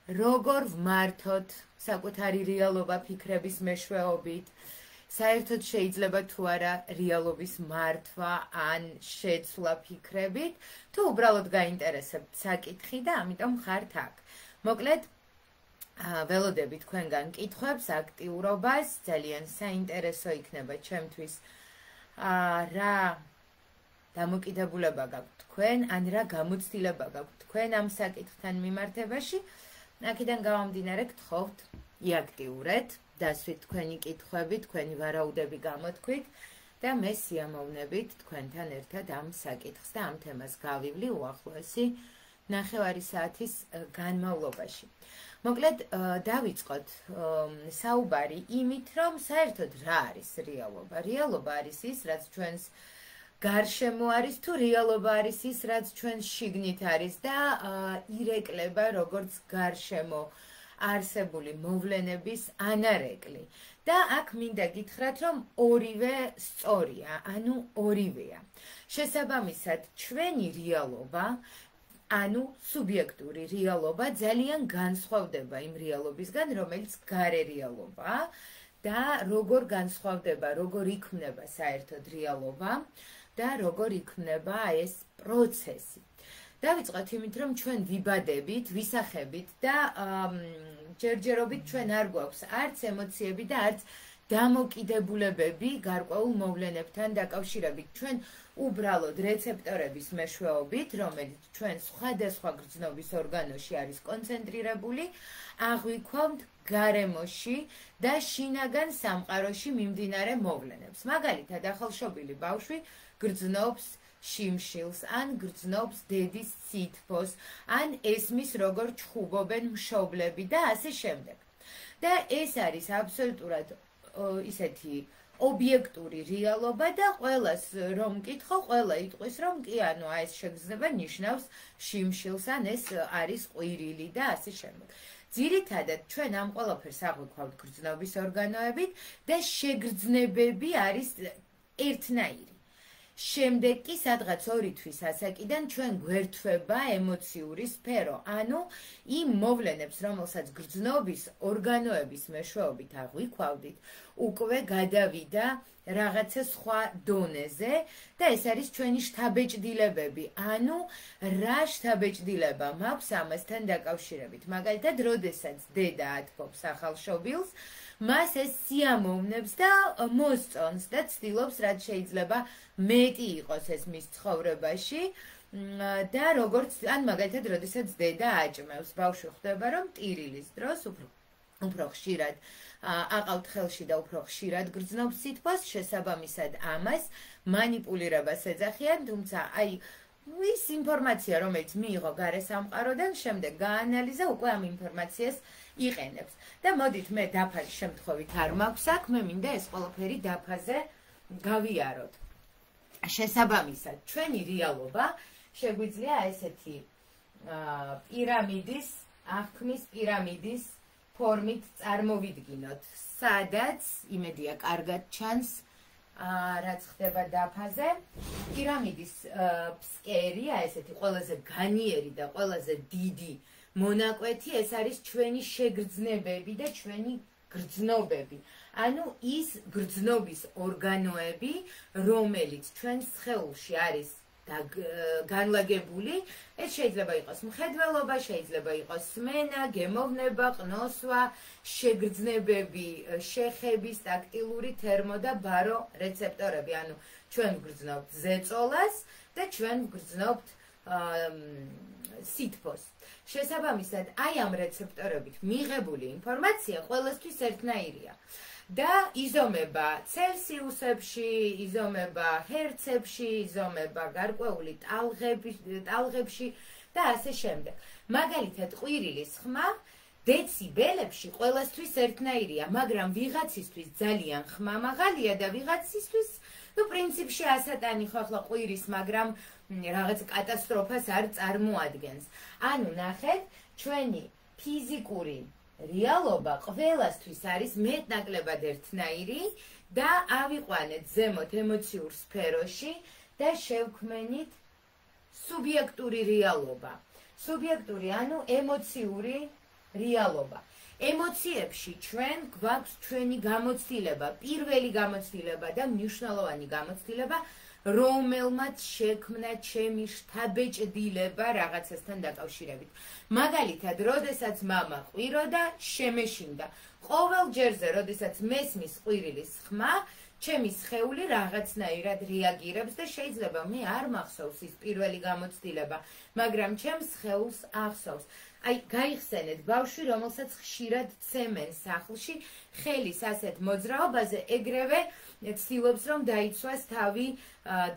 როგორ ვმართოთ საკუთარი რეალობა ფიქრების მეშვეობით, საერთოდ შეიძლება თუ არა რეალობის მართვა ან შეცვლა ფიქრებით, თუ უბრალოდ გაინტერესებთ საკითხი და ამიტომ ხართ აქ. მოკლედ, ველოდები თქვენგან კითხვებს, აქტიურობას, ძალიან საინტერესო იქნება ჩემთვის რა დამოკიდებულება გაქვთ თქვენ, ან რა გამოცდილება გაქვთ თქვენ ამ საკითხთან მიმართებაში. აქედან გამომდინარე გთხოვთ იაქტიურეთ, დასვით თქვენი კითხვები, თქვენი ვარაუდები გამოთქვით და მე სიამოვნებით თქვენთან ერთად ამ საკითხს და ამ თემას გავივლი უახლოესი 9 საათის განმავლობაში. მოკლედ, დავიწყოთ საუბარი იმით, რომ საერთოდ რა არის რეალობა. რეალობა არის ის, რაც ჩვენს გარშემო არის, თუ რეალობა არის ის, რაც ჩვენს შიგნით არის და ირეკლება როგორც გარშემო არსებული მოვლენების ანარეკლი. და აქ მინდა გითხრათ, რომ ორივე სწორია, ანუ ორივეა. შესაბამისად, ჩვენი რეალობა, ანუ სუბიექტური რეალობა ძალიან განსხვავდება იმ რეალობისგან, რომელიც გარე რეალობაა და როგორ განსხვავდება, როგორ იქმნება საერთოდ რეალობა და როგორ იქმნება ეს პროცესი. დავიწყოთ იმით, რომ ჩვენ ვიბადებით, ვისახებით და ჯერჯერობით ჩვენ არ გვაქვს არც ემოციები და არც დამოკიდებულებები გარკვეულ მოვლენებთან დაკავშირებით. ჩვენ უბრალოდ რეცეპტორების მეშვეობით, რომელიც ჩვენ სხვადასხვა გრძნობის ორგანოში არის კონცენტრირებული, აღვიქვამთ გარემოში და შინაგან სამყაროში მიმდინარე მოვლენებს. მაგალითად, ახალშობილი ბავშვი გრძნობს შიმშილს, ან გრძნობს დედის სითბოს, ან ესმის როგორ ჩხუბობენ მშობლები და ასე შემდეგ. და ეს არის აბსოლუტურად ისეთი ობიექტური რეალობა და ყველას რომ მკითხო, ყველა იტყვის, რომ კი, ანუ ეს შეგრძნება ნიშნავს შიმშილს, ან ეს არის ყვირილი და ასე შემდეგ. ძირითადად ჩვენ ამ ყველაფერს აღვიქვავთ გრძნობის ორგანოებით და შეგრძნებები არის ერთნაირი. შემდეგ კი სადღაც 2 თვის ასაკიდან ჩვენ გვერთვება ემოციური სფერო, ანუ იმ მოვლენებს, რომელსაც გრძნობის ორგანოების მეშვეობით აღვიქვავდით, უკვე გადავიდა რაღაცა სხვა დონეზე და ეს არის ჩვენი შთაბეჭდილებები, ანუ რა შთაბეჭდილება მაქვს ამასთან დაკავშირებით. მაგალითად, როდესაც დედა ათბობს ახალშობილს, მას ეს სიამოვნებს და მოსწონს და ცდილობს, რაც შეიძლება მეტი იყოს ეს მის ცხოვრებაში და როგორც, ან მაგალითად, როდესაც დედა აჭმევს, ბავშვი ხვდება, რომ ტირილის დროს უფრო ხშირად აყავთ ხელში და უფრო ხშირად გრძნობს სითბოს, შესაბამისად ამას მანიპულირებას ეძახიან, თუმცა აი ის ინფორმაცია, რომელიც მიიღო გარე სამყაროდან, შემდეგ გაანალიზა, უკვე ამ ინფორმაციას იყენებს. და მოდით მე დაფას შემთხვევით არ მაქვს აქ, მე მინდა ეს ყველაფერი დაფაზე გავიაროთ. შესაბამისად, ჩვენი რეალობა შეგვიძლია ესეთი პირამიდის, აღქმის პირამიდის ფორმით წარმოვიდგინოთ, სადაც, იმედია, კარგად ჩანს რაც ხდება დაფაზე, პირამიდის ფსკერია, ესეთი ყველაზე განიერი და ყველაზე დიდი მონაკვეთი, ეს არის ჩვენი შეგრძნებები და ჩვენი გრძნობები. ანუ ის გრძნობის ორგანოები, რომელიც ჩვენს სხეულში არის განლაგებული, ეს შეიძლება იყოს მხედველობა, შეიძლება იყოს სმენა, გემოვნება, ყნოსვა, შეგრძნებები, შეხების, ტაქტილური, თერმო და ბარო რეცეპტორები. ანუ ჩვენ ვგრძნობთ ზეწოლას და ჩვენ ვგრძნობთ სითბოს. შესაბამისად, აი ამ რეცეპტორებით მიღებული ინფორმაცია ყველასთვის ერთნაირია. და იზომება ცელსიუსებში, იზომება ჰერცებში, იზომება გარკვეული ტალღებში და ასე შემდეგ. მაგალითად, ყვირილის ხმა დეციბელებში ყველასთვის ერთნაირია, მაგრამ ვიღაცისთვის ძალიან ხმა მაღალია და ვიღაცისთვის, პრინციპში ასატანი ხო ახლა ყვირის, მაგრამ რაღაც კატასტროფას არ წარმოადგენს. ანუ ნახეთ, ჩვენი ფიზიკური რეალობა ყველასთვის არის მეტნაკლებად ერთნაირი და ავიყვანეთ ზემოთ ემოციურ სფეროში და შევქმნით სუბიექტური რეალობა. სუბიექტური, ანუ ემოციური რეალობა. ემოციებში ჩვენ გვაქვს ჩვენი გამოცდილება, პირველი გამოცდილება და მნიშვნელოვანი გამოცდილება, რომელმაც შექმნა ჩემი შთაბეჭდილება რაღაცასთან დაკავშირებით. მაგალითად, როდესაც მამა ყვიროდა, შემეშინდა. ყოველ ჯერზე, როდესაც მესმის ყვირილის ხმა, ჩემი სხეული რაღაცნაირად რეაგირებს და შეიძლება მე არ მახსოვს ის პირველი გამოცდილება, მაგრამ ჩემს სხეულს ახსოვს. აი, გაიხსენეთ ბავშვი, რომელსაც ხშირად ცემენ სახლში, ხელის ასეთ მოძრაობაზე ეგრევე ცდილობს, რომ დაიცვას თავი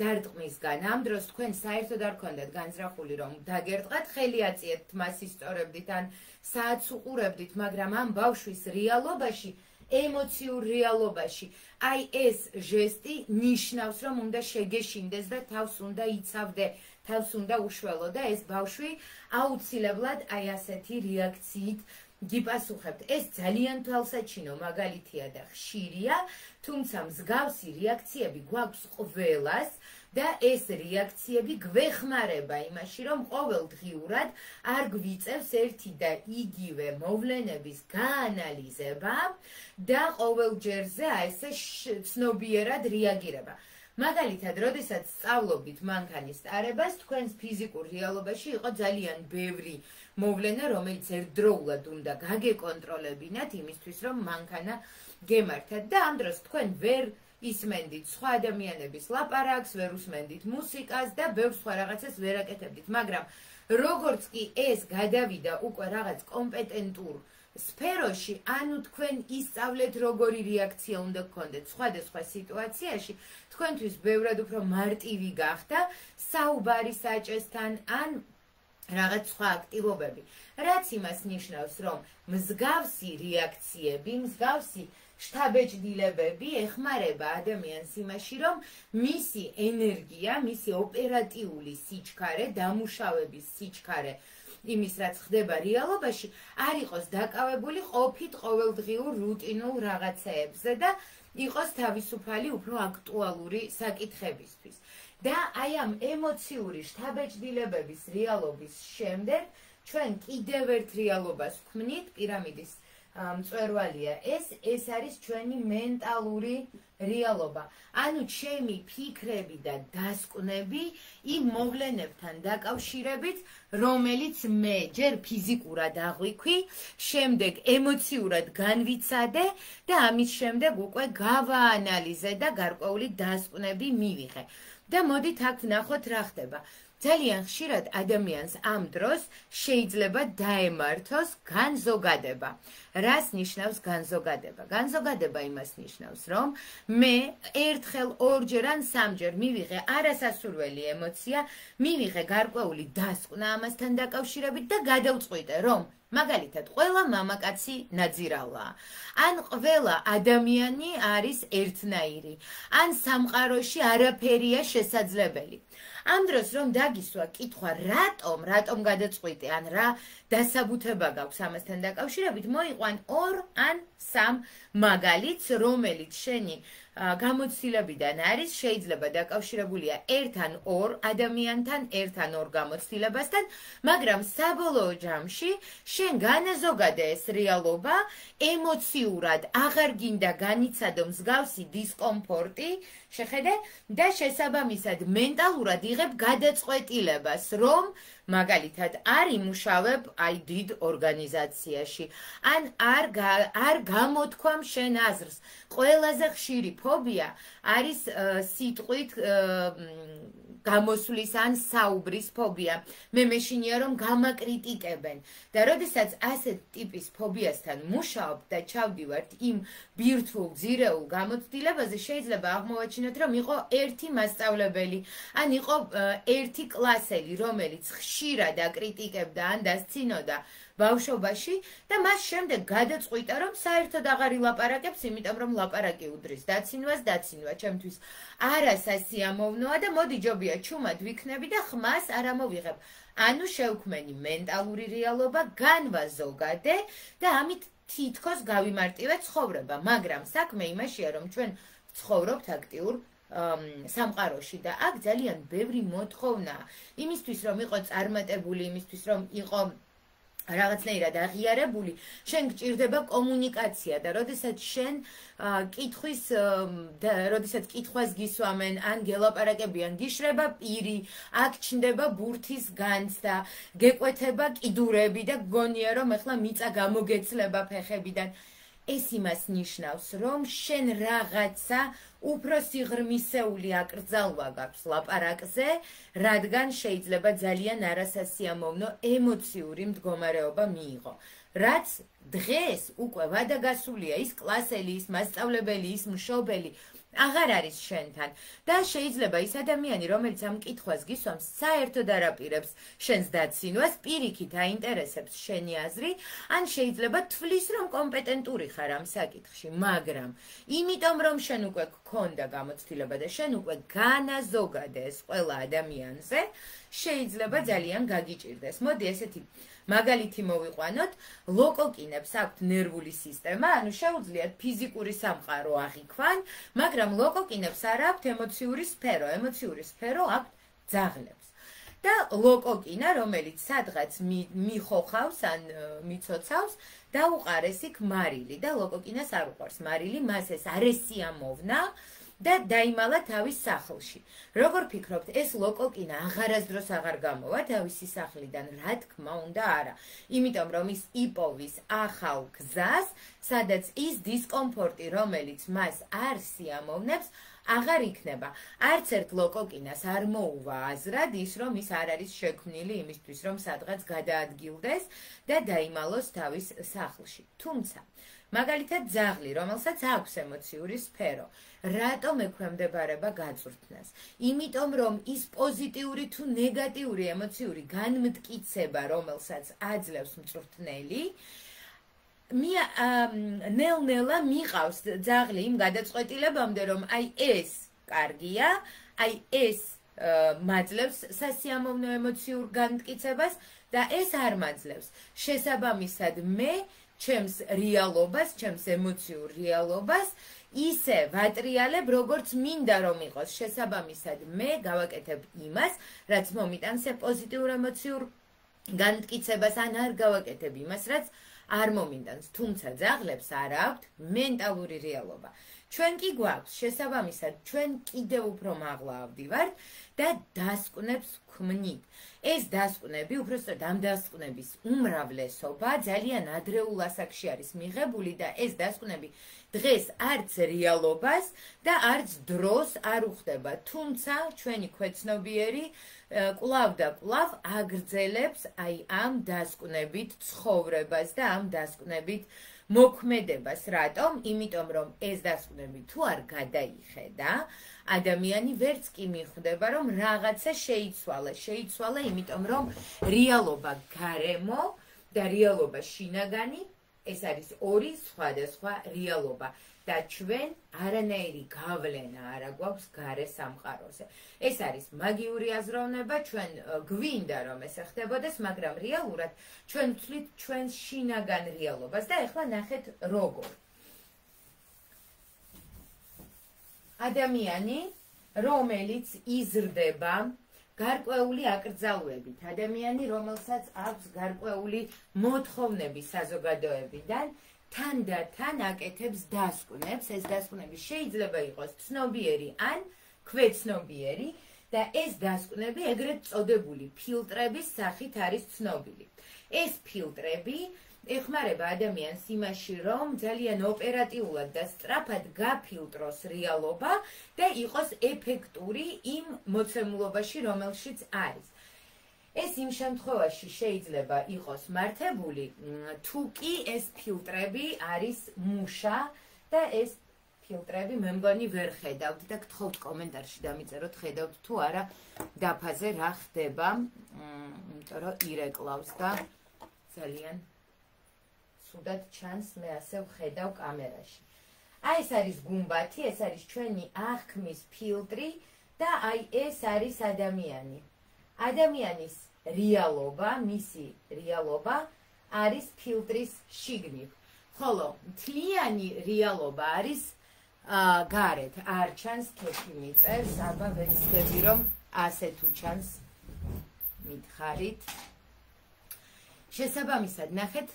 დარტყმისგან. ამ დროს თქვენ საერთოდ არ გქონდათ განზრახული, რომ დაგერტყათ, ხელი აწიეთ, თმას ისწორებდით ან საათს უყურებდით, მაგრამ ამ ბავშვის რეალობაში, ემოციურ რეალობაში, აი ეს ჟესტი ნიშნავს, რომ უნდა შეგეშინდეს და თავს უნდა იცავდე, თავს უნდა უშველო და ეს ბავშვი აუცილებლად აი ასეთი რეაქციით გიპასუხებთ. ეს ძალიან თვალსაჩინო მაგალითია და ხშირია, თუმცა მსგავსი რეაქციები გვაქვს ყველას და ეს რეაქციები გვეხმარება იმაში, რომ ყოველდღიურად არ გვიწევს ერთი და იგივე მოვლენების გაანალიზება და ყოველ ჯერზე ესე ცნობიერად რეაგირება. მაგალითად, როდესაც სწავლობთ მანქანის ტარებას, თქვენს ფიზიკურ რეალობაში იყო ძალიან ბევრი მოვლენა, რომელიც ერთდროულად უნდა გაგეკონტროლებინათ იმისთვის, რომ მანქანა გემართათ და ამ დროს თქვენ ვერ ისმენდით სხვა ადამიანების ლაპარაკს, ვერ უსმენდით მუსიკას და ბევრ სხვა რაღაცას ვერ აკეთებდით, მაგრამ როგორც კი ეს გადავიდა უკვე რაღაც კომპეტენტურ სფეროში, ანუ თქვენ ისწავლეთ როგორი რეაქცია უნდა გქონდეთ სხვადასხვა სიტუაციაში, თქვენთვის ბევრად უფრო მარტივი გახდა საუბარი საჭესთან ან რაღაც სხვა აქტივობები, რაც იმას ნიშნავს, რომ მსგავსი რეაქციები, მსგავსი შთაბეჭდილებები ეხმარება ადამიანს იმაში, რომ მისი ენერგია, მისი ოპერატიული სიჩქარე, დამუშავების სიჩქარე იმის, რაც ხდება რეალობაში, არ იყოს დაკავებული ყოფით ყოველდღიურ რუტინულ რაღაცეებზე და იყოს თავისუფალი უფრო აქტუალური საკითხებისთვის. და აი ამ ემოციური შთაბეჭდილებების რეალობის შემდეგ ჩვენ კიდევ ერთ რეალობას ვქმნით, პირამიდის მწვერვალია ეს არის ჩვენი მენტალური რეალობა. ანუ ჩემი ფიქრები და დასკვნები იმ მოვლენებთან დაკავშირებით, რომელიც მე ჯერ ფიზიკურად აღვიქვი, შემდეგ ემოციურად განვიცადე და ამის შემდეგ უკვე გავაანალიზე და გარკვეული დასკვნები მივიღე. და მოდით აქ ვნახოთ რა ხდება. ძალიან ხშირად ადამიანს ამ დროს შეიძლება დაემართოს განზოგადება. რას ნიშნავს განზოგადება? განზოგადება იმას ნიშნავს, რომ მე ერთხელ, ორჯერ ან სამჯერ მივიღე არასასურველი ემოცია, მივიღე გარკვეული დასკვნა ამასთან დაკავშირებით და გადავწყვიტე, რომ მაგალითად, ყველა მამაკაცი ნაძირავაა. ან ყველა ადამიანი არის ერთნაირი. ან სამყაროში არაფერია შესაძლებელი. ამ დროს რომ დაგისვა კითხვა, რატომ გადაწყვიტე, ან რა დასაბუთება გაქვს ამასთან დაკავშირებით, მოიყვან 2 ან 3 მაგალითს, რომელიც შენი გამოცდილებიდან არის, შეიძლება დაკავშირებულია 1 ან 2 ადამიანთან, 1 ან 2 გამოცდილებასთან, მაგრამ საბოლოო ჯამში შენ განაზოგადე ეს რეალობა, ემოციურად აღარ გინდა განიცადო მსგავსი დისკომფორტი, შეხედე და შესაბამისად მენტალურად იღებ გადაწყვეტილებას, რომ მაგალითად არ იმუშავებ აი დიდ ორგანიზაციაში, ან არ გამოთქვამ შენ აზრს. ყველაზე ხშირი ფობია არის სიტყვით გამოსვლის ან საუბრის ფობია. მე მეშინია რომ გამაკრიტიკებენ და როდესაც ასეთ ტიპის ფობიასთან მუშაობ და ჩავდივართ იმ ბირთვულ ძირეულ გამოცდილებაზე, შეიძლება აღმოვაჩინოთ, რომ იყო ერთი მასწავლებელი, ან იყო ერთი კლასელი, რომელიც ხშირად აკრიტიკებდა ან დასცინოდა ბავშვობაში და მას შემდეგ გადაწყვიტა, რომ საერთოდ აღარ ილაპარაკებს, იმიტომ რომ ლაპარაკი უდრის დაცინვას, დაცინვა ჩემთვის არასასიამოვნოა და მოდი ჯობია ჩუმად ვიქნები და ხმას არ ამოვიღებ. ანუ შევქმენი მენტალური რეალობა, განვაზოგადე და ამით თითქოს გავიმარტივე ცხოვრება, მაგრამ საქმე იმაშია, რომ ჩვენ ცხოვრობთ აქტიურ სამყაროში და აქ ძალიან ბევრი მოთხოვნა იმისთვის, რომ იყო წარმატებული, იმისთვის, რომ იყო რაღაცნაირად აღიარებული, შენ გჭირდება კომუნიკაცია და როდესაც შენ კითხვის და როდესაც კითხვას გისვამენ, ან გელაპარაკებიან, გიშრება პირი, აქ ჩნდება ბურთის განცდა, გეკვეთება კიდურები და გგონია რომ ეხლა მიწა გამოგეცლება ფეხებიდან. ეს იმას ნიშნავს, რომ შენ რაღაცა უფრო სიღრმისეული აკრძალვა გაქვს ლაპარაკზე, რადგან შეიძლება ძალიან არასასიამოვნო ემოციური მდგომარეობა მიიღო. რაც დღეს უკვე ვადაგასულია ის კლასელი, ის მასწავლებელი, ის მშობელი აღარ არის შენთან და შეიძლება ის ადამიანი, რომელიც ამ კითხვას გისვამს, საერთოდ არაპირებს შენს დაცინვას, პირიქით აინტერესებს შენი აზრი, ან შეიძლება თვლის, რომ კომპეტენტური ხარ ამ საკითხში, მაგრამ იმიტომ რომ შენ უკვე გქონდა გამოცდილება და შენ უკვე განაზოგადე ეს ყველა ადამიანზე, შეიძლება ძალიან გაგიჭირდეს. მოდი ესეთი მაგალითი მოვიყვანოთ, ლოკოკინებს აქვთ ნერვული სისტემა, ანუ შეუძლიათ ფიზიკური სამყარო აღიქვან, მაგრამ ლოკოკინებს არ აქვთ ემოციური სფერო, ემოციური სფერო აქვთ ძაღლებს. და ლოკოკინა, რომელიც სადღაც მიხოხავს ან მიცოცავს, დაუყარეს იქ მარილი და ლოკოკინას არ უყვარს მარილი, მას ეს არ ესიამოვნა და დაიმალა თავის სახლში. როგორ ფიქრობთ, ეს ლოკოკინა აღარასდროს აღარ გამოვა თავისი სახლიდან, რა თქმა უნდა არა. იმიტომ რომ ის იპოვის ახალ გზას, სადაც ის დისკომფორტი, რომელიც მას არ სიამოვნებს, აღარ იქნება. არც ერთ ლოკოკინას არ მოუვა აზრად ის, რომ ის არ არის შექმნილი იმისთვის, რომ სადღაც გადაადგილდეს და დაიმალოს თავის სახლში. თუმცა მაგალითად ძაღლი, რომელსაც აქვს ემოციური სფერო, რატომ ექვემდებარება გაწვრთნას? იმიტომ რომ ის პოზიტიური თუ ნეგატიური ემოციური განმტკიცება, რომელსაც აძლევს მწვრთნელი, ნელ-ნელა მიყავს ძაღლი იმ გადაწყვეტილებამდე, რომ აი ეს კარგია, აი ეს მაძლევს სასიამოვნო ემოციურ განმტკიცებას და ეს არ მაძლევს. შესაბამისად მე ჩემს რეალობას, ჩემს ემოციურ რეალობას ისე ვატრიალებ, როგორც მინდა რომ იყოს. შესაბამისად მე გავაკეთებ იმას, რაც მომიტანს პოზიტიურ ემოციურ განმტკიცებას, ან არ გავაკეთებ იმას, რაც არ მომიტანს. თუმცა ძაღლებს არ აქვთ მენტალური რეალობა. ჩვენ კი გვაქვს, შესაბამისად, ჩვენ კიდევ უფრო მაღლა ავდივართ და დასკვნებს ქმნით. ეს დასკვნები, უბრალოდ ამ დასკვნების უმრავლესობა ძალიან ადრეულ ასაკში არის მიღებული და ეს დასკვნები დღეს არც რეალობას და არც დროს არ უხდება. თუმცა ჩვენი ქვეცნობიერი კვლავ და კვლავ აგრძელებს აი ამ დასკვნებით ცხოვრებას და ამ დასკვნებით მოქმედებას. რატომ? იმიტომ რომ ეს დასკვნები თუ არ გადაიხედა, ადამიანი ვერც კი მიხვდება, რომ რაღაცა შეიცვალა, იმიტომ რომ რეალობა გარემო და რეალობა შინაგანი, ეს არის ორი სხვადასხვა რეალობა და ჩვენ არანაირი გავლენა არ აგვაქვს გარე სამყაროზე. ეს არის მაგიური აზროვნება, ჩვენ გვინდა რომ ეს ხდებოდეს, მაგრამ რეალურად ჩვენ ვთვლით ჩვენს შინაგან რეალობას და ეხლა ნახეთ როგორ. ადამიანი, რომელიც იზრდება გარკვეული აკრძალვებით, ადამიანი, რომელსაც აქვს გარკვეული მოთხოვნები საზოგადოებიდან, თანდათან აკეთებს დასკვნებს, ეს დასკვნები შეიძლება იყოს ცნობიერი ან ქვეცნობიერი და ეს დასკვნები ეგრეთ წოდებული ფილტრების სახით არის ცნობილი. ეს ფილტრები ეხმარება ადამიანს იმაში, რომ ძალიან ოპერატიულად და სწრაფად გაფილტროს რეალობა და იყოს ეფექტური იმ მოცემულობაში, რომელშიც არის. ეს იმ შემთხვევაში შეიძლება იყოს მართებული, თუ კი ეს ფილტრები არის მუშა და ეს ფილტრები მე მგონი ვერ ხედავთ და გთხოვთ კომენტარში დამიწეროთ, ხედავთ თუ არა დაფაზე რა ხდება, იმიტომ რომ ირეკლავს და ძალიან სუდად ჩანს, მე ასე ვხედავ კამერაში. აი ეს არის გუმბათი, ეს არის ჩვენი აღქმის ფილტრი და აი ეს არის ადამიანი. ადამიანის რეალობა, მისი რეალობა არის ფილტრის შიგნით. ხოლო მთლიანი რეალობა არის გარეთ. არ ჩანს თეთრი მიწერს, აბა ვეცდები რომ ასე თუ ჩანს მითხარით. შესაბამისად, ნახეთ,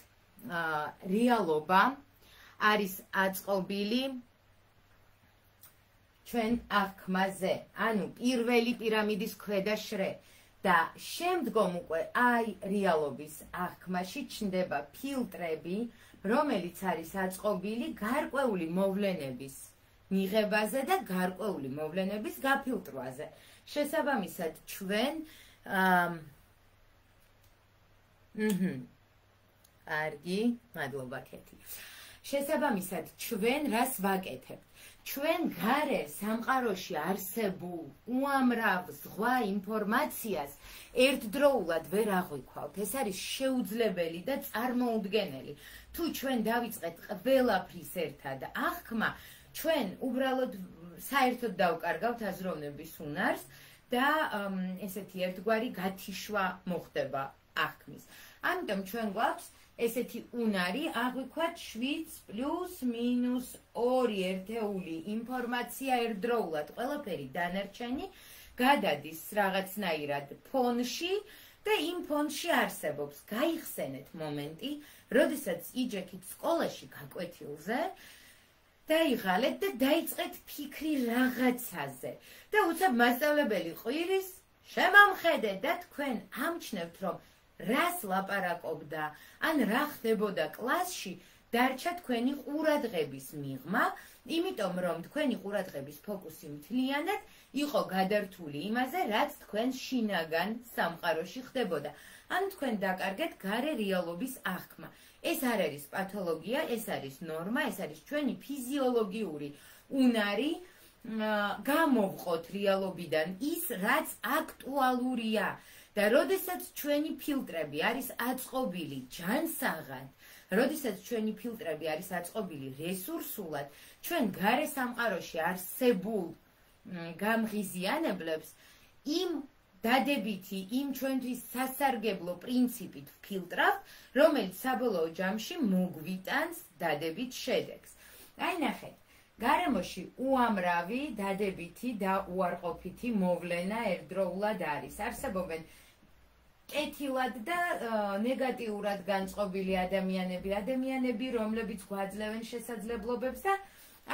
რეალობა არის აწყობილი ჩვენ აღქმაზე, ანუ პირველი პირამიდის ქვედა შრე და შემდგომ უკვე აი რეალობის აღქმაში ჩნდება ფილტრები, რომელიც არის აწყობილი გარკვეული მოვლენების მიღებაზე და გარკვეული მოვლენების გაფილტრვაზე. შესაბამისად, ჩვენ კარგი, მადლობა ქეთი. შესაბამისად, ჩვენ რას ვაკეთებთ? ჩვენ გარე სამყაროში არსებულ უამრავ ზღვა ინფორმაციას ერთდროულად ვერ აღვიქვავთ. ეს არის შეუძლებელი და წარმოუდგენელი. თუ ჩვენ დავიწყეთ ყველაფრის ერთად აღქმა, ჩვენ უბრალოდ საერთოდ დავკარგავთ აზროვნების უნარს და ესეთი ერთგვარი გათიშვა მოხდება აღქმის. ამიტომ ჩვენ გვაქვს ესეთი უნარი აღვიქვათ 7+-2 ერთეული ინფორმაცია ერთდროულად, ყველაფერი დანარჩენი გადადის რაღაცნაირად ფონში და იმ ფონში არსებობს. გაიხსენეთ მომენტი, როდესაც იჯექით სკოლაში გაკვეთილზე, დაიღალეთ და დაიწყეთ ფიქრი რაღაცაზე და უცებ მასწავლებელი ყვირის შემამხედეთ და თქვენ ამჩნევთ, რომ რას ლაპარაკობდა, ან რა ხდებოდა კლასში, დარჩა თქვენი ყურადღების მიღმა, იმიტომ რომ თქვენი ყურადღების ფოკუსი მთლიანად იყო გადართული იმაზე, რაც თქვენ შინაგან სამყაროში ხდებოდა. ან თქვენ დაკარგეთ გარე რეალობის აღქმა. ეს არ არის პათოლოგია, ეს არის ნორმა, ეს არის ჩვენი ფიზიოლოგიური უნარი გამოვყოთ რეალობიდან ის, რაც აქტუალურია. და როდესაც ჩვენი ფილტრები არის აწყობილი ჯანსაღად, როდესაც ჩვენი ფილტრები არის აწყობილი რესურსულად, ჩვენ გარე სამყაროში არსებულ გამღიზიანებლებს იმ დადებითი, იმ ჩვენთვის სასარგებლო პრინციპით ვფილტრავთ, რომელიც საბოლოო ჯამში მოგვიტანს დადებით შედეგს. აი ნახეთ, გარემოში უამრავი დადებითი და უარყოფითი მოვლენა ერთდროულად არის. არსებობენ კეთილად და ნეგატიურად განწყობილი ადამიანები, რომლებიც გვაძლევენ შესაძლებლობებს და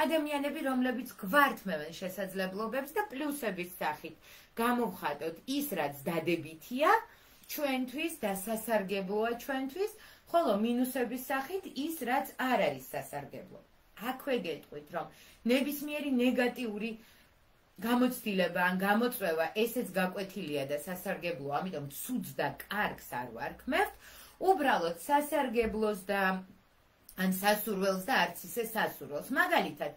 ადამიანები, რომლებიც გვართმევენ შესაძლებლობებს და პლუსების სახით გამოვხატოთ ის, რაც დადებითია ჩვენთვის და სასარგებლოა ჩვენთვის, ხოლო მინუსების სახით ის, რაც არ არის სასარგებლო. აქვე გეტყვით, რომ ნებისმიერი ნეგატიური გამოცდილება ან გამოწვევა ესეც გაკვეთილია და სასარგებლოა, ამიტომ ცუდს და კარგს არ ვარქმევთ, უბრალოდ სასარგებლოს და ან სასურველს და არც ისე სასურველს. მაგალითად,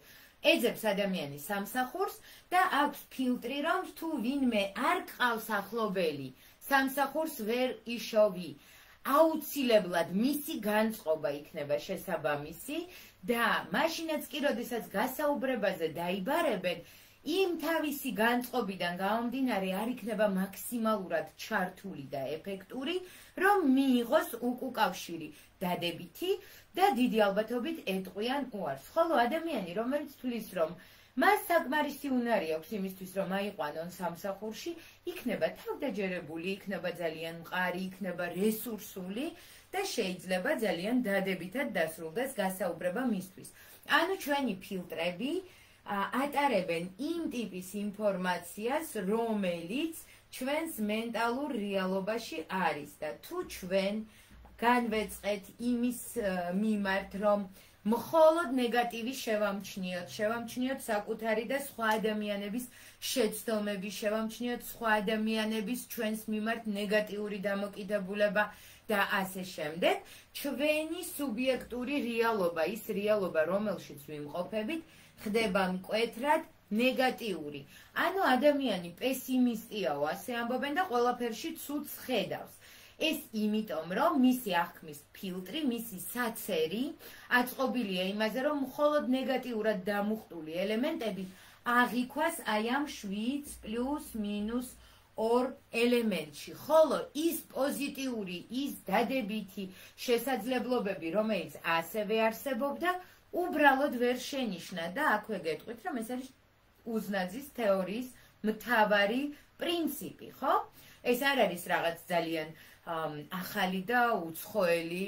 ეძებს ადამიანი სამსახურს და აქვს ფილტრი, რომ თუ ვინმე არ ყავს ახლობელი, სამსახურს ვერ იშოვი. აუცილებლად მისი განწყობა იქნება შესაბამისი და მაშინაც კი, როდესაც გასაუბრებაზე დაიბარებენ, იმ თავისი განწყობიდან გამომდინარე არ იქნება მაქსიმალურად ჩართული და ეფექტური, რომ მიიღოს უკავშირი დადებითი და დიდი ალბათობით ეტყვიან უარს. ხოლო ადამიანი, რომელიც თვლის, რომ მას საკმარისი უნარი აქვს იმისთვის, რომ აიყვანონ სამსახურში, იქნება თავდაჯერებული, იქნება ძალიან მყარი, იქნება რესურსული და შეიძლება ძალიან დადებითად დასრულდეს გასაუბრება მისთვის. ანუ ჩვენი ფილტრები ატარებენ იმ ტიპის ინფორმაციას, რომელიც ჩვენს მენტალურ რეალობაში არის და თუ ჩვენ განვეწყეთ იმის მიმართ, რომ მხოლოდ ნეგატივი შევამჩნიოთ საკუთარი და სხვა ადამიანების შეცდომები, შევამჩნიოთ სხვა ადამიანების ჩვენს მიმართ ნეგატიური დამოკიდებულება და ასე შემდეგ, ჩვენი სუბიექტური რეალობა, ის რეალობა, რომელშიც ვიმყოფებით, ხდება მკვეთრად ნეგატიური. ანუ ადამიანი პესიმისტიაო, ასე ამბობენ და ყველაფერში ცუდს ხედავს. ეს იმიტომ, რომ მისი აღქმის ფილტრი, მისი საცერი აწყობილია იმაზე, რომ მხოლოდ ნეგატიურად დამუხტული ელემენტები აღიქვას აი ამ 7+-2 ელემენტში, ხოლო ის პოზიტიური, ის დადებითი შესაძლებლობები, რომელიც ასევე არსებობდა, უბრალოდ ვერ შენიშნა და აქვე გეტყვით, რომ ეს არის უზნაძის თეორიის მთავარი პრინციპი, ხო? ეს არ არის რაღაც ძალიან ახალი და უცხოელი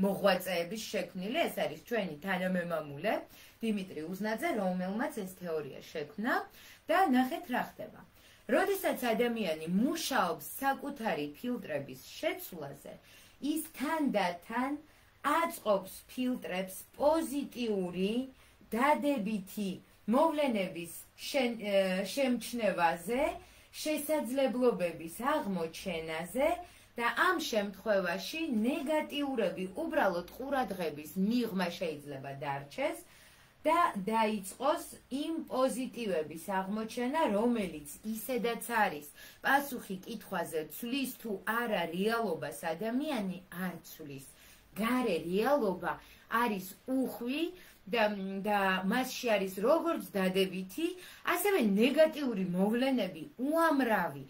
მოღვაწეების შექმნილი. ეს არის ჩვენი თანამემამულე დიმიტრი უზნაძე, რომელმაც ეს თეორია შექმნა და ნახეთ რა ხდება. როდესაც ადამიანი მუშაობს საკუთარი ფილტრების შეცვლაზე, ის თანდათან აწყობს ფილტრებს პოზიტიური დადებითი მოვლენების შემჩნევაზე, შესაძლებლობების აღმოჩენაზე და ამ შემთხვევაში ნეგატიურები უბრალოდ ყურადღების მიღმა შეიძლება დარჩეს და დაიწყოს იმ პოზიტივების აღმოჩენა, რომელიც ისედაც არის პასუხი კითხვაზე, ცვლის თუ არა რეალობას ადამიანი არ ცვლის. გარე რეალობა არის უხვი და მასში არის როგორც დადებითი, ასევე ნეგატიური მოვლენები უამრავი.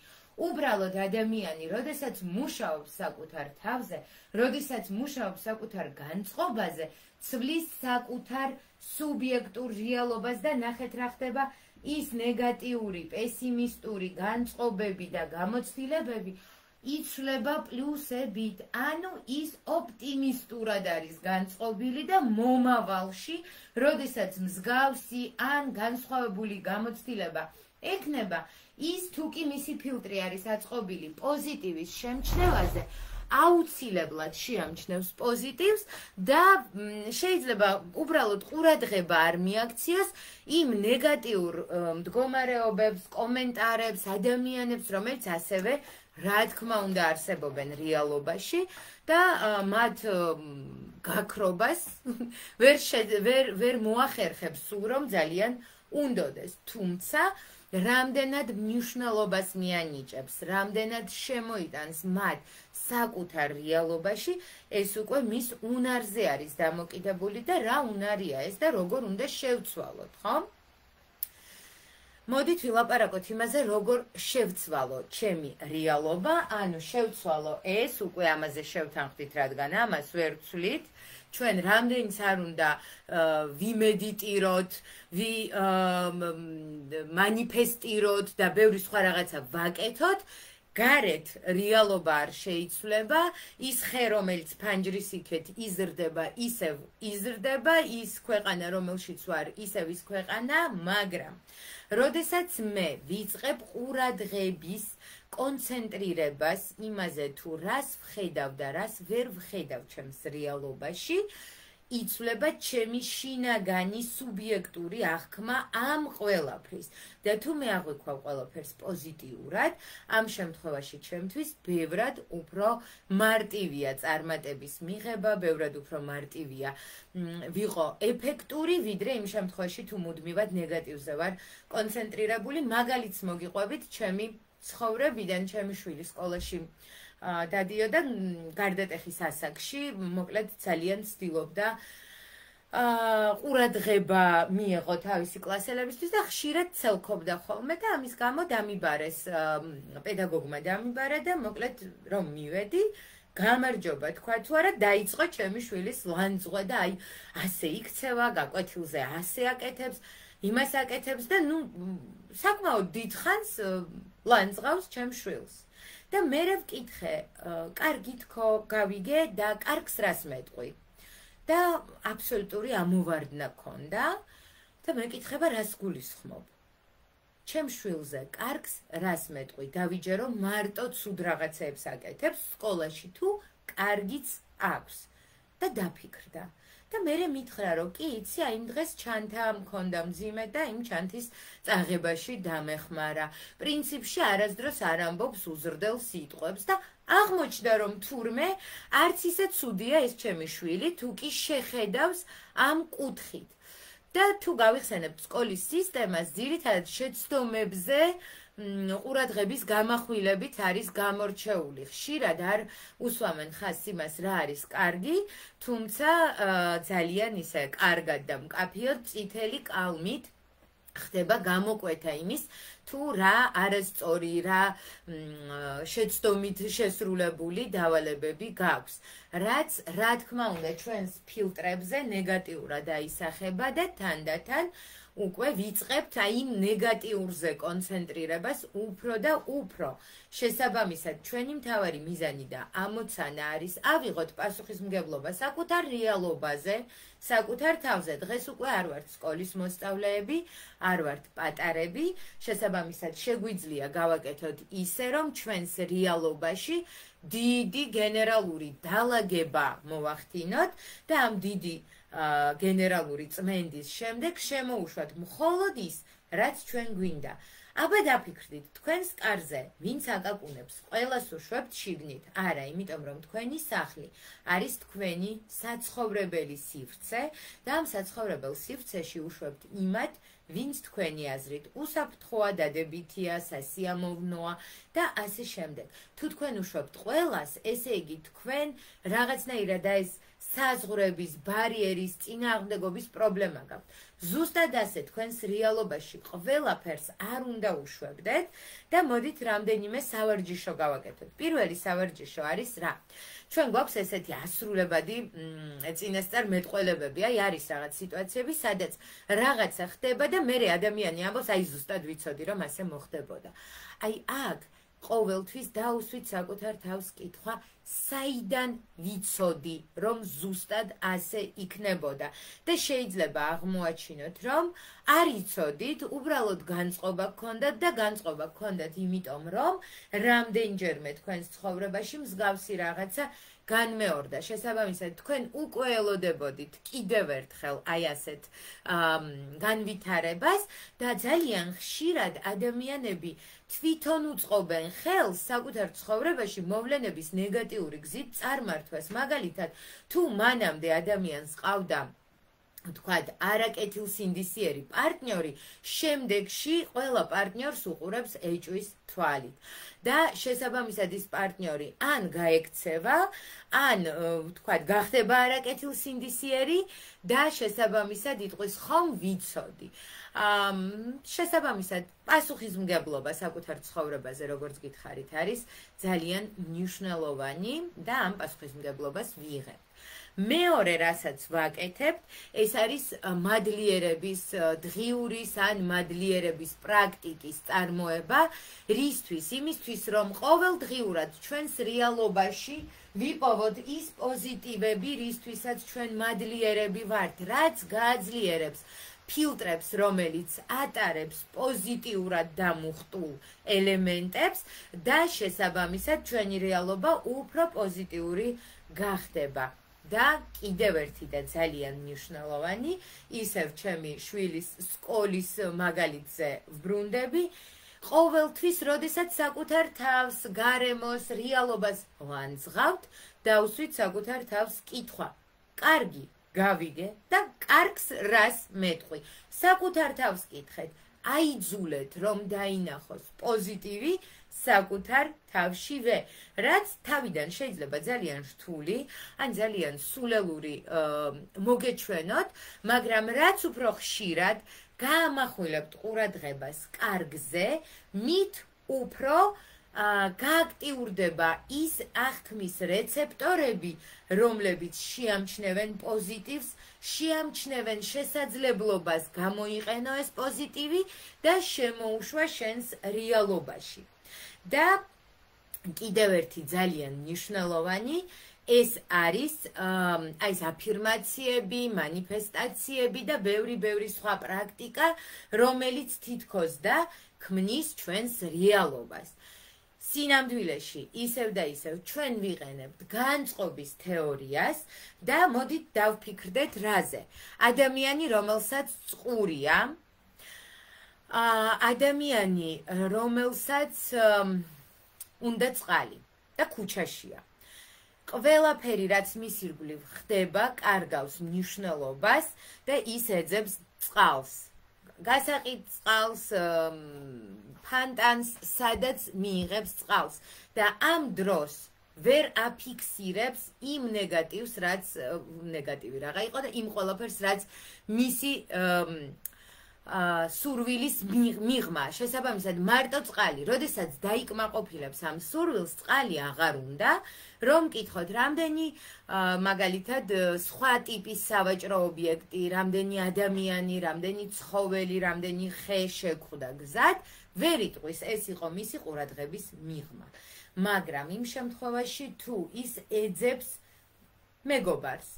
უბრალოდ ადამიანი, როდესაც მუშაობს საკუთარ თავზე, როდესაც მუშაობს საკუთარ განწყობაზე, ცვლის საკუთარ სუბიექტურ რეალობას და ნახეთ რა ხდება, ის ნეგატიური, პესიმისტური განწყობები და გამოცდილებები იცვლება პლუსებით, ანუ ის ოპტიმისტურად არის განწყობილი და მომავალში, როდესაც მსგავსი ან განსხვავებული გამოცდილება ექნება, ის თუ კი მისი ფილტრი არის აწყობილი პოზიტივის შემჩნევაზე, აუცილებლად შეამჩნევს პოზიტივს და შეიძლება უბრალოდ ყურადღება არ მიაქციოს იმ ნეგატიურ მდგომარეობებს, კომენტარებს, ადამიანებს, რომელიც ასევე რა თქმა უნდა არსებობენ რეალობაში და მათ გაქრობას ვერ მოახერხებს სულ რომ ძალიან უნდოდეს. თუმცა რამდენად მნიშვნელობას მიანიჭებს, რამდენად შემოიტანს მათ საკუთარ რეალობაში, ეს უკვე მის უნარზე არის დამოკიდებული და რა უნარია ეს და როგორ უნდა შევცვალოთ, ხო? მოდით ვილაპარაკოთ იმაზე, როგორ შევცვალო ჩემი რეალობა, ანუ შევცვალო ეს, უკვე ამაზე შევთანხმდით, რადგან ამას ვერ ვცვლით. ჩვენ რამდენიც არ უნდა ვიმედიტიროთ, მანიფესტიროთ და ბევრი სხვა რაღაცა ვაკეთოთ, გარეთ რეალობა არ შეიცვლება, ის ხე, რომელიც ფანჯრის იქეთ იზრდება, ისევ იზრდება, ის ქვეყანა, რომელშიც ვარ, ისევ ის ქვეყანა, მაგრამ როდესაც მე ვიწყებ ყურადღების კონცენტრირებას იმაზე თუ რას ვხედავ და რას ვერ ვხედავ ჩემს რეალობაში, იცვლება ჩემი შინაგანი სუბიექტური აღქმა ამ ყველაფრის. და თუ მე აღვიქვავ ყველაფერს პოზიტიურად, ამ შემთხვევაში ჩემთვის ბევრად უფრო მარტივია წარმატების მიღება, ბევრად უფრო მარტივია ვიყო ეფექტური, ვიდრე იმ შემთხვევაში თუ მუდმივად ნეგატივზე ვარ კონცენტრირებული. მაგალითს მოგიყვებით ჩემი ცხოვრებიდან, ჩემი შვილი სკოლაში დადიოდა გარდატეხის ასაკში, მოკლედ ძალიან ცდილობდა ყურადღება მიეღო თავისი კლასელებისთვის და ხშირად ცელქობდა ხოლმე და ამის გამო დამიბარეს პედაგოგმა დამიბარა და მოკლედ რომ მივედი, გამარჯობა თქვა თუ არა, დაიწყო ჩემი შვილის ლანძღვა და აი ასე იქცევა, გაკვეთილზე ასე აკეთებს, იმას აკეთებს და ნუ საკმაოდ დიდხანს ლანძღავს ჩემს შვილს. და მე ვკითხე, კარგი თქო, გავიგე და კარგს რას მეტყვი. და აბსოლუტური ამოვარდნა ქონდა და მეკითხება რას გულისხმობ. ჩემს შვილზე კარგს რას მეტყვი, დავიჯერო მარტო ცუდ რაღაცებს აკეთებს სკოლაში თუ კარგიც აქვს და დაფიქრდა. და მე მითხრა რომ კი იცი, აი იმ დღეს ჩანთა მქონდა მძიმე და იმ ჩანთის წაღებაში დამეხმარა. პრინციპში არასდროს არ ამბობს უზრდელ სიტყვებს და აღმოჩნდა რომ თურმე არც ისე ცუდია ეს ჩემი შვილი, თუ კი შეხედავს ამ კუთხით. და თუ გავიხსენებთ სკოლის სისტემას, ძირითადად შეცდომებზე ყურადღების გამახვილებით არის გამორჩეული. ხშირად არ უსვამენ ხაზს იმას, რა არის კარგი, თუმცა ძალიან ისე კარგად და მკაფიოდ წითელი კალმით ხდება გამოკვეთა იმის, თუ რა არასწორი, რა შეცდომით შესრულებული დავალებები გაქვს. რაც რა თქმა უნდა ჩვენს ფილტრებზე ნეგატიურად აისახება და თანდათან უკვე ვიწყებთ აი იმ ნეგატიურზე კონცენტრირებას უფრო და უფრო. შესაბამისად, ჩვენი მთავარი მიზანი და ამოცანა არის ავიღოთ პასუხისმგებლობა საკუთარ რეალობაზე, საკუთარ თავზე. დღეს უკვე არ ვართ სკოლის მოსწავლეები, არ ვართ პატარები, შესაბამისად შეგვიძლია გავაკეთოთ ისე, რომ ჩვენს რეალობაში დიდი გენერალური დალაგება მოვახდინოთ და ამ დიდი გენერალური წმენდის შემდეგ შემოუშვათ მხოლოდ ის, რაც ჩვენ გვინდა. აბა დაფიქრდით, თქვენს კარზე ვინც აკაკუნებს, ყველას უშვებთ შიგნით. არა, იმიტომ რომ თქვენი სახლი არის თქვენი საცხოვრებელი სივრცე და ამ საცხოვრებელ სივრცეში უშვებთ იმათ, ვინც თქვენი აზრით უსაფრთხოა, დადებითია, სასიამოვნოა და ასე შემდეგ. თუ თქვენ უშვებთ ყველას, ესე იგი თქვენ რაღაცნაირად ეს საზღვრების, ბარიერის, წინააღმდეგობის პრობლემა გაქვთ. ზუსტად ასე თქვენს რეალობაში ყველაფერს არ უნდა უშვებდეთ და მოდით რამდენიმე სავარჯიშო გავაკეთოთ. პირველი სავარჯიშო არის რა? ჩვენ გვაქვს ესეთი ასრულებადი წინასწარ მეტყველებები, აი არის რაღაც სიტუაციები, სადაც რაღაცა ხდება და მე ადამიანი ამბობს, აი ზუსტად ვიცოდი რომ ასე მოხდებოდა. აი აქ ყოველთვის დაუსვით საკუთარ თავს კითხვა, საიდან ვიცოდი რომ ზუსტად ასე იქნებოდა და შეიძლება აღმოაჩინოთ რომ არ იცოდით, უბრალოდ განწყობა გქონდათ და განწყობა გქონდათ იმიტომ რომ რამდენჯერმე თქვენს ცხოვრებაში მსგავსი რაღაცა განმეორდა. შესაბამისად, თქვენ უკვე ელოდებოდით კიდევ ერთხელ აი ასეთ განვითარებას და ძალიან ხშირად ადამიანები თვითონ უწყობენ ხელს საკუთარ ცხოვრებაში მოვლენების ნეგატიური გზით წარმართვას. მაგალითად, თუ მანამდე ადამიანს ყავდა თქვათ არაკეთილსინდისიერი პარტნიორი, შემდეგში ყველა პარტნიორს უყურებს ეჭვის თვალით და შესაბამისად ის პარტნიორი ან გაექცევა, ან თქვათ გახდება არაკეთილსინდისიერი და შესაბამისად იტყვის ხომ ვიცოდი. შესაბამისად, პასუხისმგებლობა საკუთარ ცხოვრებაზე, როგორც გითხარით, არის ძალიან მნიშვნელოვანი და ამ პასუხისმგებლობას ვიღებთ. მეორე, რასაც ვაკეთებთ, ეს არის მადლიერების დღიურის ან მადლიერების პრაქტიკის წარმოება, რისთვის? იმისთვის, რომ ყოველდღიურად ჩვენს რეალობაში ვიპოვოთ ის პოზიტივები, რისთვისაც ჩვენ მადლიერები ვართ, რაც გააძლიერებს ფილტრებს, რომელიც ატარებს პოზიტიურად დამუხტულ ელემენტებს და შესაბამისად ჩვენი რეალობა უფრო პოზიტიური გახდება. და კიდევ ერთი და ძალიან მნიშვნელოვანი, ისევ ჩემი შვილის სკოლის მაგალითზე ვბრუნდები, ყოველთვის, როდესაც საკუთარ თავს, გარემოს, რეალობას ვანძღავთ, დავუსვით საკუთარ თავს კითხვა. კარგი, გავიგე და კარგს რას მეტყვი. საკუთარ თავს კითხეთ, აიძულეთ რომ დაინახოს პოზიტივი საკუთარ თავშივე, რაც თავიდან შეიძლება ძალიან რთული, ან ძალიან სულელური მოგეჩვენოთ, მაგრამ რაც უფრო ხშირად გაამახვილებთ ყურადღებას კარგზე, მით უფრო გააქტიურდება ის აღქმის რეცეპტორები, რომლებიც შეამჩნევენ პოზიტივს, შეამჩნევენ შესაძლებლობას გამოიყენო ეს პოზიტივი და შემოუშვა შენს რეალობაში. და კიდევ ერთი ძალიან მნიშვნელოვანი ეს არის აი ეს აფირმაციები, მანიფესტაციები და ბევრი სხვა პრაქტიკა, რომელიც თითქოს და ქმნის ჩვენს რეალობას. სინამდვილეში ისევ და ისევ ჩვენ ვიყენებთ განწყობის თეორიას და მოდით დავფიქრდეთ რაზე. ადამიანი, რომელსაც წყურია, ადამიანი, რომელსაც უნდა წყალი და ქუჩაშია. ყველაფერი, რაც მის ირგვლივ ხდება, კარგავს მნიშვნელობას და ის ეძებს წყალს. გასაყიდ წყალს, ფანტანს, სადაც მიიღებს წყალს და ამ დროს ვერ აფიქსირებს იმ ნეგატივს, რაც ნეგატივი რაღა იყო და იმ ყველაფერს, რაც მისი სურვილის მიღმა. შესაბამისად, მარტო წყალი, როდესაც დაიკმაყოფილებს ამ სურვილს, წყალი აღარ უნდა, რომ მკითხოთ, რამდენი მაგალითად სხვა ტიპის სავაჭრო ობიექტი, რამდენი ადამიანი, რამდენი ცხოველი, რამდენი ხე შეგვხვდა გზად, ვერ იტყვის, ეს იყო მისი ყურადღების მიღმა. მაგრამ იმ შემთხვევაში, თუ ის ეძებს მეგობარს,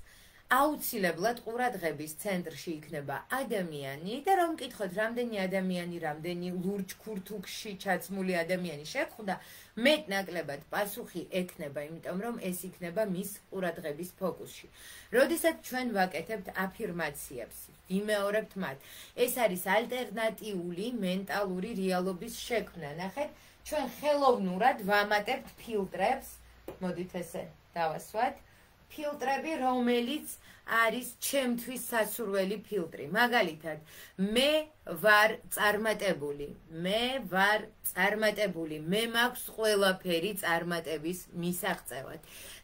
აუცილებლად ყურადღების ცენტრში იქნება ადამიანი და რომ მკითხოთ, რამდენი ადამიანი, რამდენი ლურჯ ქურთუკში ჩაცმული ადამიანი შეხვდა, მეტნაკლებად პასუხი ექნება, იმიტომ რომ ეს იქნება მის ყურადღების ფოკუსში. როდესაც ჩვენ ვაკეთებთ აფირმაციებს, ვიმეორებთ მათ, ეს არის ალტერნატიული მენტალური რეალობის შექმნა. ნახეთ, ჩვენ ხელოვნურად ვამატებთ ფილტრებს, მოდით ესე დავასვათ, ფილტრები, რომელიც არის ჩემთვის სასურველი ფილტრი. მაგალითად, მე ვარ წარმატებული, მე მაქვს ყველაფერი წარმატების მისაღწევად.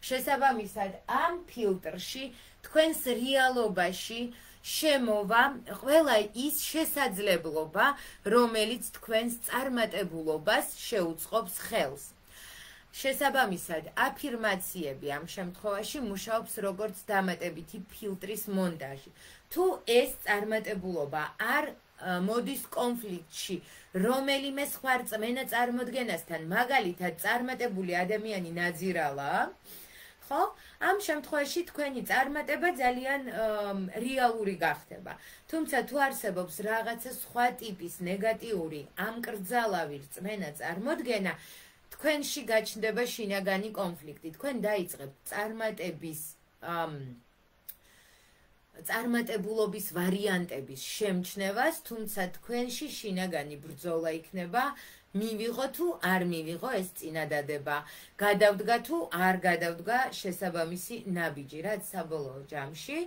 შესაბამისად, ამ ფილტრში თქვენს რეალობაში შემოვა ყველა ის შესაძლებლობა, რომელიც თქვენს წარმატებულობას შეუწყობს ხელს. შესაბამისად, აფირმაციები ამ შემთხვევაში მუშაობს როგორც დამატებითი ფილტრის მონტაჟი. თუ ეს წარმატებულობა არ მოდის კონფლიქტში რომელიმე სხვა რწმენა წარმოდგენასთან, მაგალითად, წარმატებული ადამიანი ნაძირალა, ხო? ამ შემთხვევაში თქვენი წარმატება ძალიან რეალური გახდება. თუმცა თუ არსებობს რაღაცა სხვა ტიპის ნეგატიური, ამკრძალავი რწმენა წარმოდგენა, თქვენში გაჩნდება შინაგანი კონფლიქტი. თქვენ დაიწყებთ წარმატებულობის ვარიანტების შემჩნევას, თუმცა თქვენში შინაგანი ბრძოლა იქნება, მივიღო თუ არ მივიღო ეს წინადადება, გადავდგა თუ არ გადავდგა შესაბამისი ნაბიჯი, რაც საბოლოო ჯამში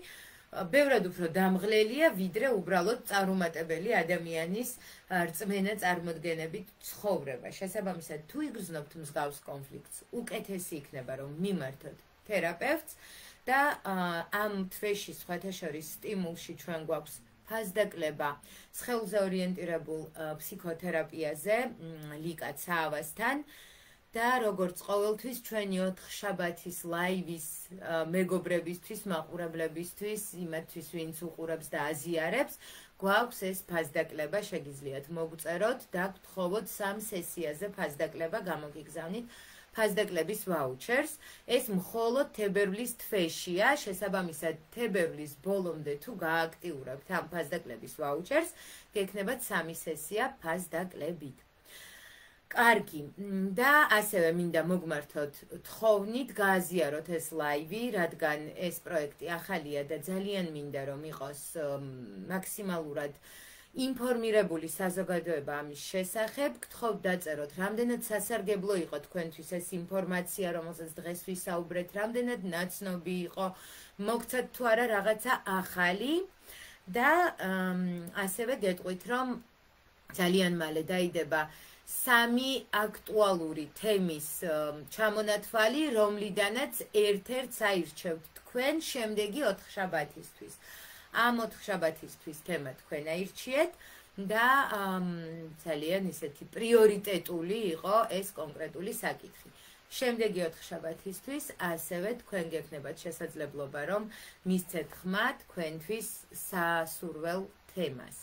ბევრად უფრო დამღლელია, ვიდრე უბრალოდ წარუმატებელი ადამიანის რწმენა წარმოდგენებით ცხოვრება. შესაბამისად, თუ იგრძნობთ მსგავს კონფლიქტს, უკეთესი იქნება, რომ მიმართოთ თერაპევტს და ამ თვეში სხვათა შორის სტიმულში ჩვენ გვაქვს ფასდაკლება სხეულზე ორიენტირებულ ფსიქოთერაპიაზე ლიკა ცაავასთან. და როგორც ყოველთვის ჩვენი 4 შაბათის ლაივის მეგობრებისთვის, მაყურებლებისთვის, იმათთვის, ვინც უყურებს და აზიარებს, გვაქვს ეს ფასდაკლება, შეგიძლიათ მოგწეროთ და გთხოვოთ 3 სესიაზე ფასდაკლება გამოგიგზავნით ფასდაკლების ვაუჩერს. ეს მხოლოდ თებერვლის თვეშია, შესაბამისად თებერვლის ბოლომდე თუ გააქტიურებთ ამ ფასდაკლების ვაუჩერს, გექნებათ 3 სესია ფასდაკლებით. კარგი, და ასევე მინდა მოგმართოთ თხოვნით, გააზიაროთ ეს ლაივი, რადგან ეს პროექტი ახალია და ძალიან მინდა რომ იყოს მაქსიმალურად ინფორმირებული საზოგადოება ამის შესახებ. გთხოვთ დაწეროთ, რამდენად სასარგებლო იყო თქვენთვის ეს ინფორმაცია, რომელსაც დღეს ვისაუბრეთ, რამდენად ნაცნობი იყო, მოგცათ თუ არა რაღაცა ახალი და ასევე გეტყვით, რომ ძალიან მალე დაიდება 3 აქტუალური თემის ჩამონათვალი, რომლიდანაც ერთ-ერთს აირჩევთ თქვენ შემდეგი 4 შაბათისთვის. ამ 4 შაბათისთვის თემა თქვენ აირჩიეთ და ძალიან ისეთი პრიორიტეტული იყო ეს კონკრეტული საკითხი. შემდეგი 4 შაბათისთვის ასევე თქვენ გექნებათ შესაძლებლობა, რომ მისცეთ ხმა თქვენთვის სასურველ თემას.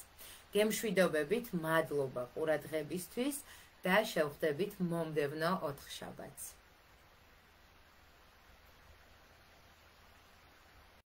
გემშვიდობებით, მადლობა ყურადღებისთვის და შევხვდებით მომდევნო 4 შაბათს.